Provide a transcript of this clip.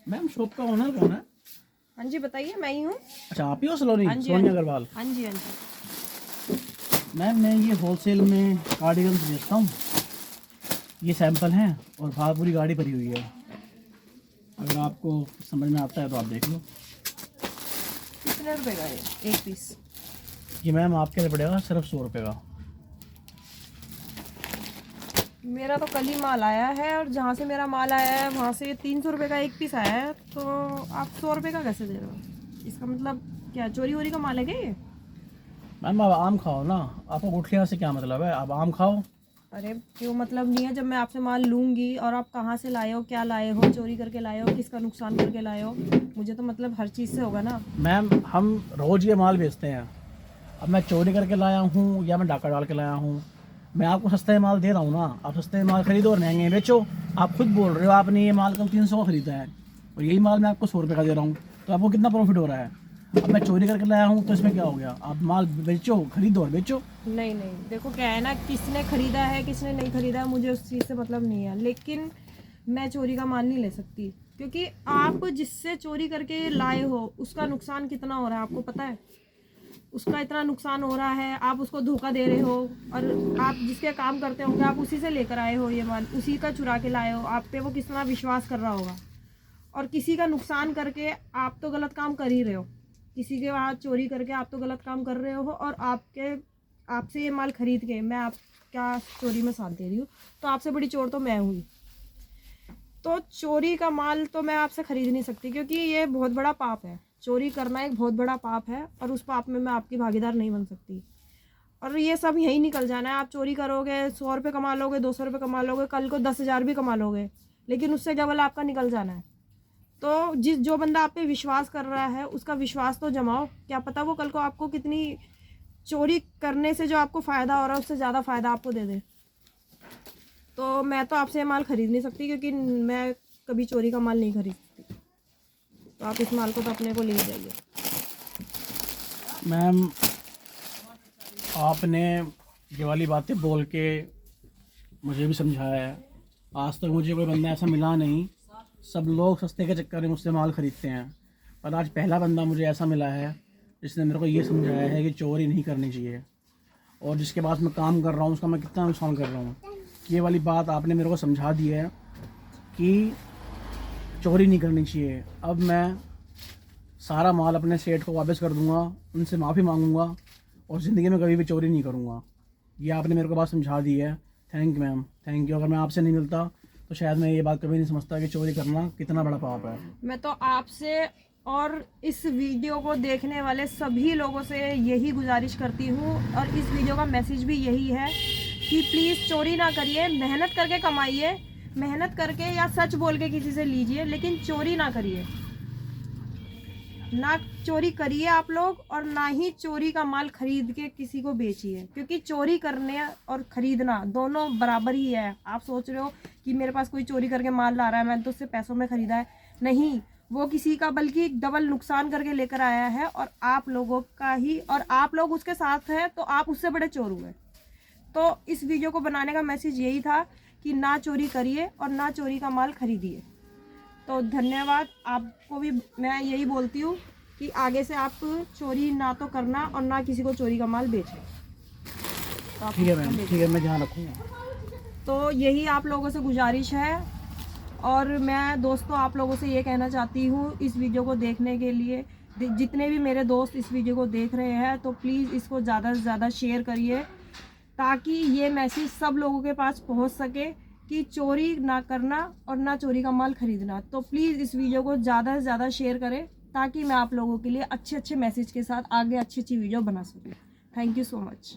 Ma'am shop का owner कौन है? हाँ जी बताइए, मैं ही हूँ। अच्छा आप ही हो सलोनी? हाँ जी, सोनिया अग्रवाल। हाँ जी हाँ जी। मैम मैं ये होलसेल में कार्डिगन्स बेचता हूँ। ये सैंपल हैं और बाहर पूरी गाड़ी भरी हुई है। अगर आपको समझ में आता है तो आप देख लो। कितने रुपए का है एक पीस? ये मैम आपके लिए पड़ेगा सिर्फ 100 रुपये का। मेरा तो कल ही माल आया है और जहाँ से मेरा माल आया है वहाँ से 300 रुपये का एक पीस आया है, तो आप 100 रुपये का कैसे दे रहे हो? इसका मतलब क्या चोरी वोरी का माल है क्या ये? मैम आप आम खाओ ना, आपको गुठलियाँ से क्या मतलब है? आप आम खाओ। अरे क्यों मतलब नहीं है? जब मैं आपसे माल लूँगी और आप कहाँ से लाए हो, क्या लाए हो, चोरी करके लाए हो, किसका नुकसान करके लाए हो, मुझे तो मतलब हर चीज़ से होगा ना। मैम हम रोज़ ये माल बेचते हैं। अब मैं चोरी करके लाया हूँ या मैं डाका डाल के लाया हूँ, मैं आपको सस्ते में माल दे रहा हूँ ना। आप सस्ते में माल खरीदो और महंगे में बेचो। आप खुद बोल रहे हो आपने ये माल कल 300 का खरीदा है और यही माल मैं आपको 100 रुपये का दे रहा हूँ, तो आपको कितना प्रॉफिट हो रहा है? अब मैं चोरी करके लाया हूँ तो इसमें क्या हो गया? आप माल बेचो, खरीदो और बेचो। नहीं नहीं, देखो क्या है ना, किसने खरीदा है किसने नहीं खरीदा है मुझे उस चीज़ से मतलब नहीं है, लेकिन मैं चोरी का माल नहीं ले सकती क्योंकि आप जिससे चोरी करके लाए हो उसका नुकसान कितना हो रहा है आपको पता है? उसका इतना नुकसान हो रहा है, आप उसको धोखा दे रहे हो और आप जिसके काम करते होंगे आप उसी से लेकर आए हो ये माल, उसी का चुरा के लाए हो, आप पे वो कितना विश्वास कर रहा होगा। और किसी का नुकसान करके आप तो गलत काम कर ही रहे हो, किसी के वहाँ चोरी करके आप तो गलत काम कर रहे हो और आपसे ये माल खरीद के मैं आपका चोरी में साथ दे रही हूँ, तो आपसे बड़ी चोर तो मैं हुई। तो चोरी का माल तो मैं आपसे खरीद नहीं सकती क्योंकि ये बहुत बड़ा पाप है। चोरी करना एक बहुत बड़ा पाप है और उस पाप में मैं आपकी भागीदार नहीं बन सकती। और ये सब यहीं निकल जाना है। आप चोरी करोगे, 100 रुपये कमा लोगे, 200 रुपये कमा लोगे, कल को 10,000 भी कमा लोगे, लेकिन उससे डबल आपका निकल जाना है। तो जो बंदा आप पे विश्वास कर रहा है उसका विश्वास तो जमाओ, क्या पता वो कल को आपको कितनी चोरी करने से जो आपको फ़ायदा हो रहा है उससे ज़्यादा फ़ायदा आपको दे दे। तो मैं तो आपसे माल खरीद नहीं सकती क्योंकि मैं कभी चोरी का माल नहीं खरीद सकती। तो आप इस माल को तो अपने को ले जाइए। मैम आपने ये वाली बातें बोल के मुझे भी समझाया है। आज तक मुझे कोई बंदा ऐसा मिला नहीं, सब लोग सस्ते के चक्कर में मुझसे माल ख़रीदते हैं, पर आज पहला बंदा मुझे ऐसा मिला है जिसने मेरे को ये समझाया है कि चोरी नहीं करनी चाहिए और जिसके पास मैं काम कर रहा हूँ उसका मैं कितना नुकसान कर रहा हूँ। ये वाली बात आपने मेरे को समझा दी है कि चोरी नहीं करनी चाहिए। अब मैं सारा माल अपने सेठ को वापस कर दूंगा, उनसे माफ़ी मांगूंगा और ज़िंदगी में कभी भी चोरी नहीं करूंगा। ये आपने मेरे को बात समझा दी है। Thank you ma'am, thank you. अगर मैं आपसे नहीं मिलता तो शायद मैं ये बात कभी नहीं समझता कि चोरी करना कितना बड़ा पाप है। मैं तो आपसे और इस वीडियो को देखने वाले सभी लोगों से यही गुजारिश करती हूँ और इस वीडियो का मैसेज भी यही है कि प्लीज़ चोरी ना करिए, मेहनत करके कमाइए, मेहनत करके या सच बोल के किसी से लीजिए, लेकिन चोरी ना करिए। ना चोरी करिए आप लोग और ना ही चोरी का माल खरीद के किसी को बेचिए, क्योंकि चोरी करने और खरीदना दोनों बराबर ही है। आप सोच रहे हो कि मेरे पास कोई चोरी करके माल ला रहा है, मैंने तो उससे पैसों में खरीदा है, नहीं, वो किसी का बल्कि डबल नुकसान करके लेकर आया है और आप लोगों का ही, और आप लोग उसके साथ हैं तो आप उससे बड़े चोर हुए। तो इस वीडियो को बनाने का मैसेज यही था कि ना चोरी करिए और ना चोरी का माल खरीदिए। तो धन्यवाद। आपको भी मैं यही बोलती हूँ कि आगे से आप चोरी ना तो करना और ना किसी को चोरी का माल बेचना। तो ठीक है मैम, ठीक है, मैं ध्यान रखूँगा। तो यही आप लोगों से गुजारिश है और मैं दोस्तों आप लोगों से ये कहना चाहती हूँ इस वीडियो को देखने के लिए, जितने भी मेरे दोस्त इस वीडियो को देख रहे हैं तो प्लीज़ इसको ज़्यादा से ज़्यादा शेयर करिए ताकि ये मैसेज सब लोगों के पास पहुँच सके कि चोरी ना करना और ना चोरी का माल खरीदना। तो प्लीज़ इस वीडियो को ज़्यादा से ज़्यादा शेयर करें ताकि मैं आप लोगों के लिए अच्छे अच्छे मैसेज के साथ आगे अच्छी अच्छी वीडियो बना सकूँ। Thank you so much.